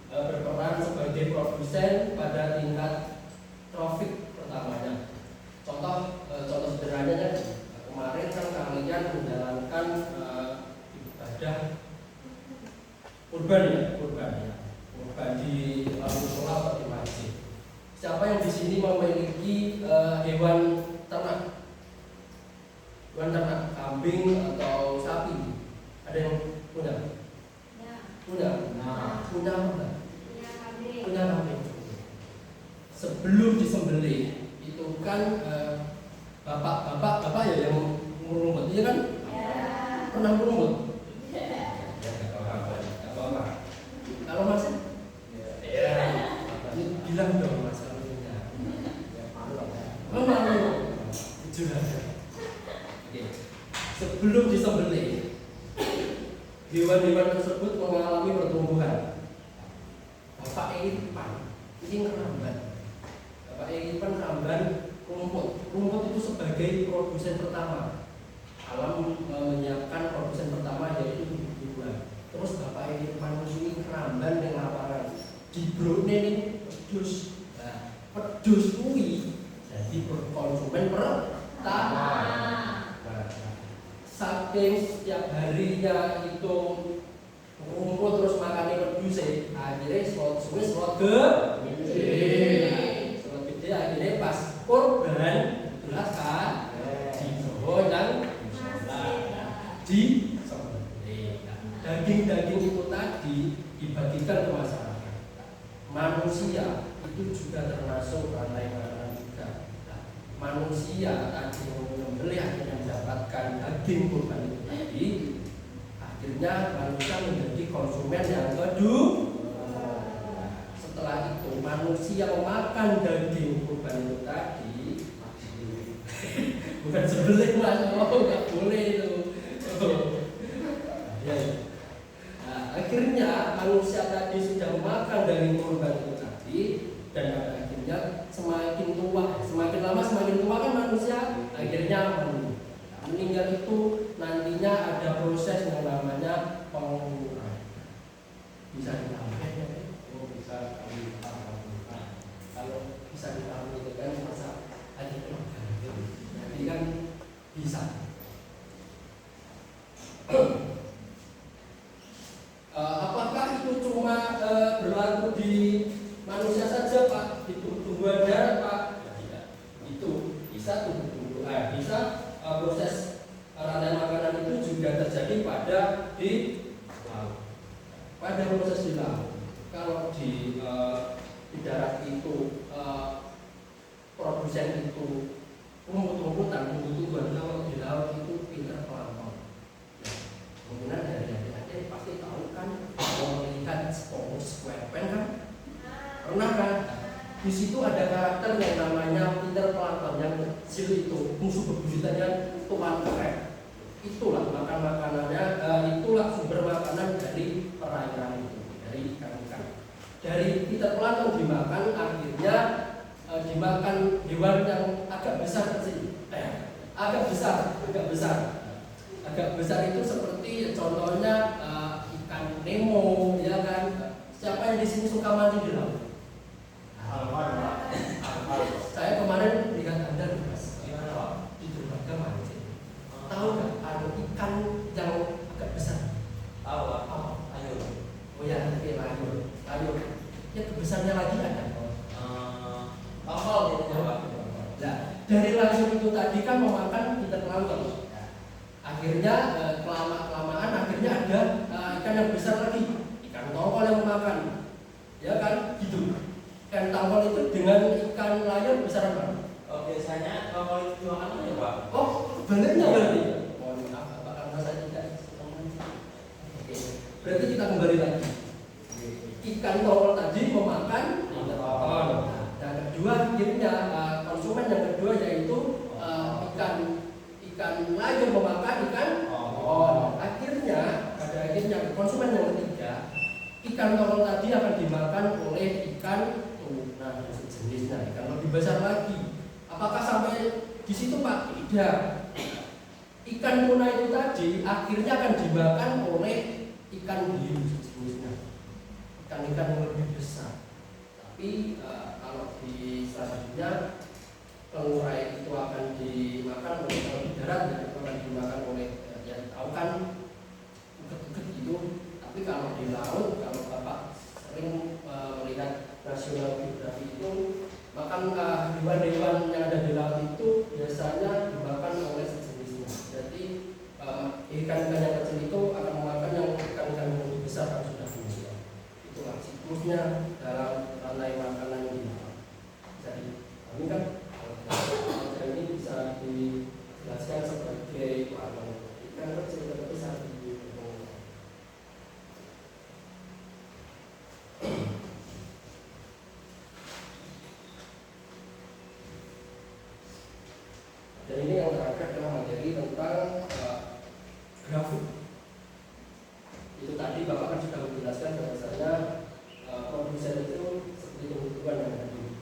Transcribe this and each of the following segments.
Berperan sebagai produsen pada tingkat sini memiliki hewan ternak, kambing atau sapi? Ada yang punya? Punya apa? Punya kambing. Sebelum disembelih itu kan bapak ya yang merumput, iya kan? Pernah merumput? Kalau masih? Bilang dong mas alunya. Malu. Jujur aja. Oke. Sebelum disembelih, hewan-hewan tersebut mengalami pertumbuhan. Bapak ini keramban. Bapak ini keramban rumput. Rumput itu sebagai produsen pertama. Alam menyiapkan produsen pertama yaitu tumbuh-tumbuhan. Terus bapak ini ini keramban yang lapangan. Di brone ini pedus. Nah, pedus kuwi jadi konsumen pertama. Saking setiap harinya itu rumput terus makannya pedus, akhirnya slot gede akhirnya pas korban belasan dibawa dan di daging-daging itu tadi dibagikan ke masyarakat. Manusia itu juga termasuk rantai makanan juga. Nah, manusia tadi membeli akhirnya mendapatkan daging kurban itu tadi, akhirnya manusia menjadi konsumen yang kedua. Setelah itu manusia memakan daging kurban itu tadi, bukan sembelih mas, nggak boleh itu. Nah, akhirnya manusia tadi sudah makan daging kurban itu tadi, dan pada akhirnya semakin lama semakin tua kan manusia akhirnya meninggal itu nantinya ada proses yang namanya penguburan. Bisa ditambah ya? Bisa kalau bisa ditambah itu kan masa ada nanti kan bisa. Apakah itu cuma berlaku di manusia saja Pak? Di tumbuhan darat Pak? Tidak. Itu bisa tumbuh-tumbuhan, bisa proses rantai makanan itu juga terjadi pada di laut. Pada proses di laut. Kalau di darat itu produsen itu rumput-rumputan, tumbuh-tumbuhan. Kalau di laut itu pinter pelampau. Mungkin dari adik-adik pasti tahu kan, kalau melihat SpongeBob kan, pernah kan? Di situ ada karakter yang namanya Peter Plankton yang kecil itu, musuh bebuyutannya Tuan Krab. Itulah makan makanannya, itulah sumber makanan dari perairan itu, dari ikan-ikan. Dari Peter Plankton dimakan, akhirnya dimakan hewan yang agak besar kecil, agak besar itu seperti contohnya ikan Nemo, ya kan? Siapa yang di sini suka mandi di laut? Saya kemarin lihat Anda di dermaga mancing. Tahu nggak ada ikan yang agak besar? Tahu apa? Ayo. Oh ya, ayo. Ya kebesarnya lagi ada. Tongkol gitu ya Pak. Nah, dari langsung itu tadi kan memakan ikan plankton. Akhirnya kelamaan akhirnya ada ikan yang besar lagi, ikan tongkol yang memakan. Ya kan? Gitu. Ikan tongkol itu dengan ikan layar besar apa? Biasanya tongkol itu dimakan ya Pak? Oh, baliknya berarti? Mohon maaf Pak, karena saya tidak. Oke. Berarti kita kembali lagi. Ikan tongkol tadi memakan ikan tongkol. Yang kedua akhirnya konsumen yang kedua yaitu ikan layar memakan ikan tongkol. Pada akhirnya konsumen yang ketiga, ikan tongkol tadi akan dimakan oleh ikan tuna dan sejenisnya, ikan lebih besar lagi. Apakah sampai di situ Pak? Tidak. Ikan tuna itu tadi akhirnya akan dimakan oleh ikan hiu sejenisnya, ikan-ikan yang lebih besar. Tapi kalau di selanjutnya pengurai itu akan dimakan oleh kalau di darat ya, itu akan dimakan oleh ya tahu kan uget-uget gitu. Tapi kalau di laut, kalau Bapak sering melihat National Geographic itu makan hewan-hewan yang ada di laut itu biasanya dimakan oleh sejenisnya. Jadi ikan-ikan yang kecil itu akan memakan yang ikan-ikan yang lebih besar yang sudah meninggal. Itulah siklusnya dalam rantai makanan di laut. Jadi ini kan ini bisa dijelaskan sebagai ikan kecil dan besar di dan ini yang terakhir adalah materi tentang grafik. Itu tadi Bapak kan sudah menjelaskan bahwasanya produsen itu seperti kebutuhan yang tadi.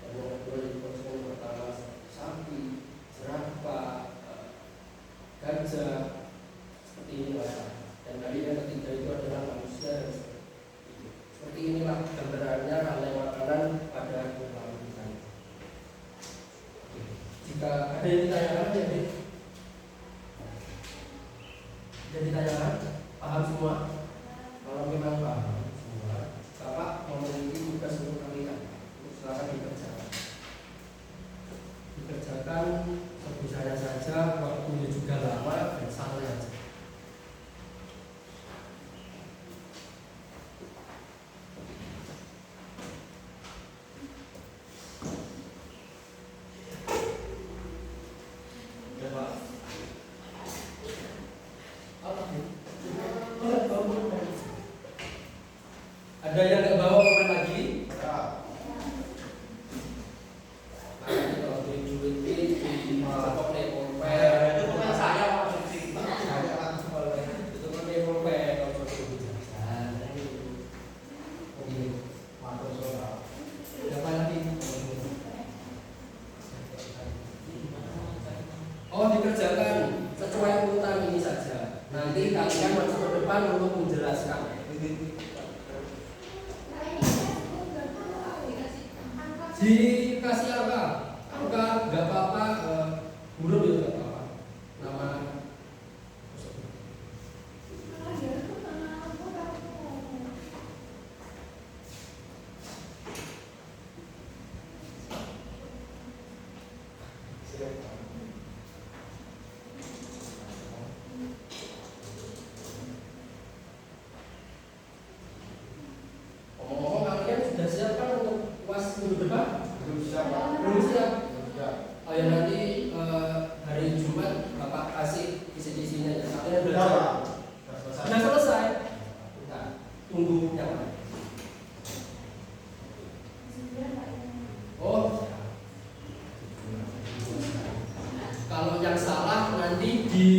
Dan yang kedua di produsen pertama sapi, jerapah, gajah, seperti inilah. Dan tadi yang ketiga itu adalah manusia dan seperti inilah gambarannya rantai makanan pada hewan kita. Jika ada yang ditanyakan, jadi tanyakan, paham semua? Kalau memang paham semua, Bapak memiliki tugas untuk kalian, silakan dikerjakan. Dikerjakan sebisanya saja, waktunya juga lama dan santai saja. Ada yang nggak bawa komen lagi? Oh, dikerjakan sesuai urutan ini saja. Nanti kalian masuk ke depan untuk menjelaskan. Dikasih angka, nggak apa-apa, huruf itu nggak apa-apa. Nama ngomong-ngomong, kalian sudah siapkan untuk UAS minggu depan? Belum siap. Oh ya, nanti hari Jumat Bapak kasih isi-isinya ya. Kalian sudah selesai. Nah, tunggu yang lain. Oh, kalau yang salah nanti di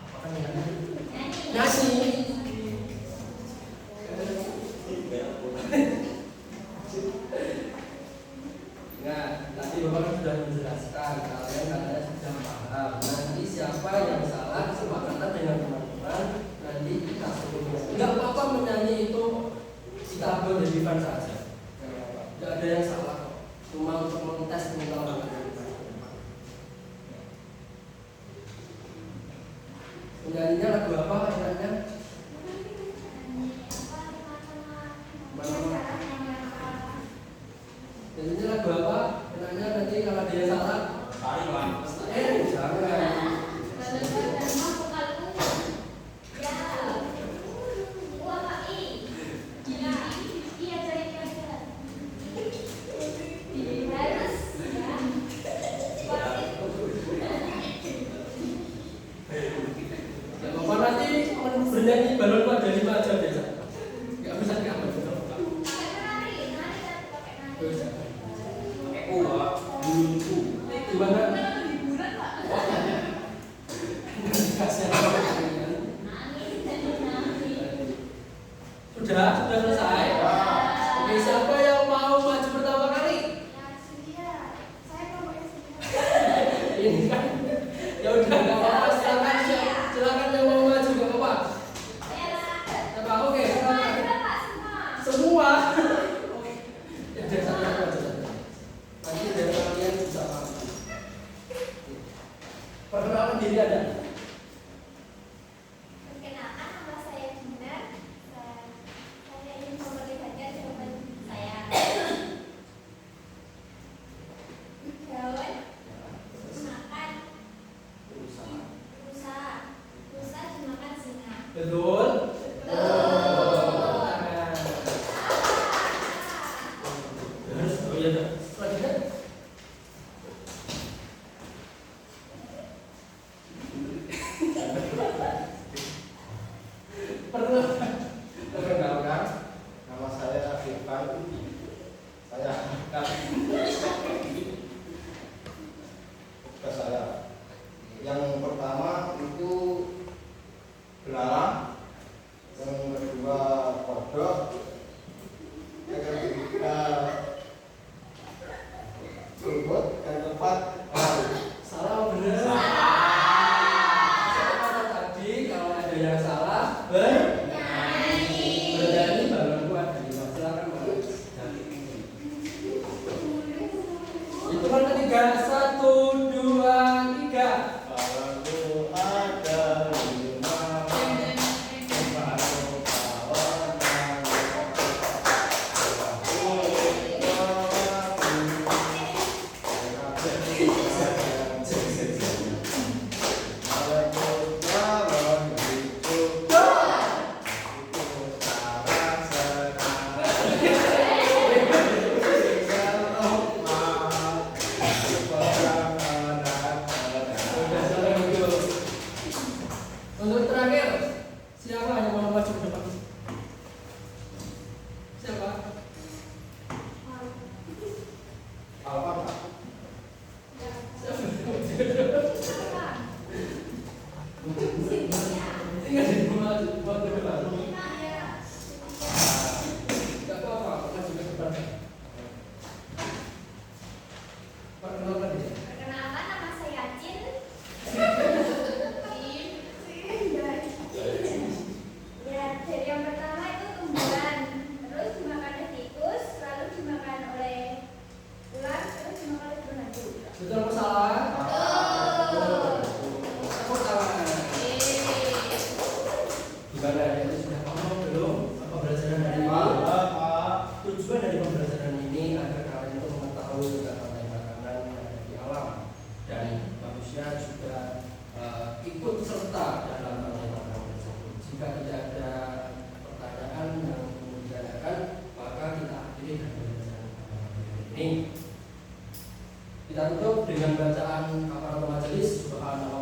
apa namanya? Nasi. Nah, tadi Bapak sudah menjelaskan, kalian katanya sudah paham. Nanti siapa yang salah kesepakatan dengan teman-teman, nanti kita sebutkan. Enggak apa-apa menyanyi itu kita ambil dari Ivan saja. Enggak ada yang salah kok. Cuma untuk mengetes pengetahuan kita. Penyanyinya lagu apa enaknya? Jadi lagu apa? Enaknya nanti kalau ada yang salah. Jangan. Ya Bapak nanti bernyanyi balon pada 5 aja biasa. Enggak bisa diambil. Gimana? Sudah selesai. Oke, siapa yang mau maju pertama kali? Ini kan, ya udah nggak apa-apa. Silakan yang mau maju nggak apa-apa. Siapa? Oke, semua. Ya, satu aja. Nanti dari kalian bisa paham. Perkenalkan diri Anda. Perkenalkan, nama saya Dinar. Saya ingin memperlihatkan jawaban saya. ya udah. Selanjutnya. Perkenalkan, nama saya Irfan. Saya akan tugas saya. Yang pertama itu belalang, yang kedua kodok, yang ketiga rumput, yang keempat laut. Salah apa benar? Kata tadi kalau ada yang salah bernyanyi balonku ada di bawah. Silakan Mas. Hitungan ketiga 1, 2, 3. Balonku ada 5, balon kawanan, Untuk terakhir, siapa yang mau maju ke depan? Siapa? Alfa. Tinggal di rumah buat ke depan. Gak apa-apa, maju ke depan. Perkenalkan diri. Perkenalkan, nama saya Jin. Ya, dari yang pertama itu tumbuhan, terus dimakan oleh tikus, lalu dimakan oleh ular, terus dimakan oleh burung hantu. Betul apa salah? Betul. Tepuk tangan. Gimana ya? Itu sudah paham belum? Apa pembelajaran hari ini? Tujuan dari pembelajaran ini agar kalian itu mengetahui tentang makanan yang ada di alam dan manusia juga ikut serta dalam makanan tersebut. Jika tidak ada pertanyaan yang ditanyakan, maka kita akhiri dengan pembelajaran ini. Kita tutup dengan bacaan kafaratul majelis. Subhanallah.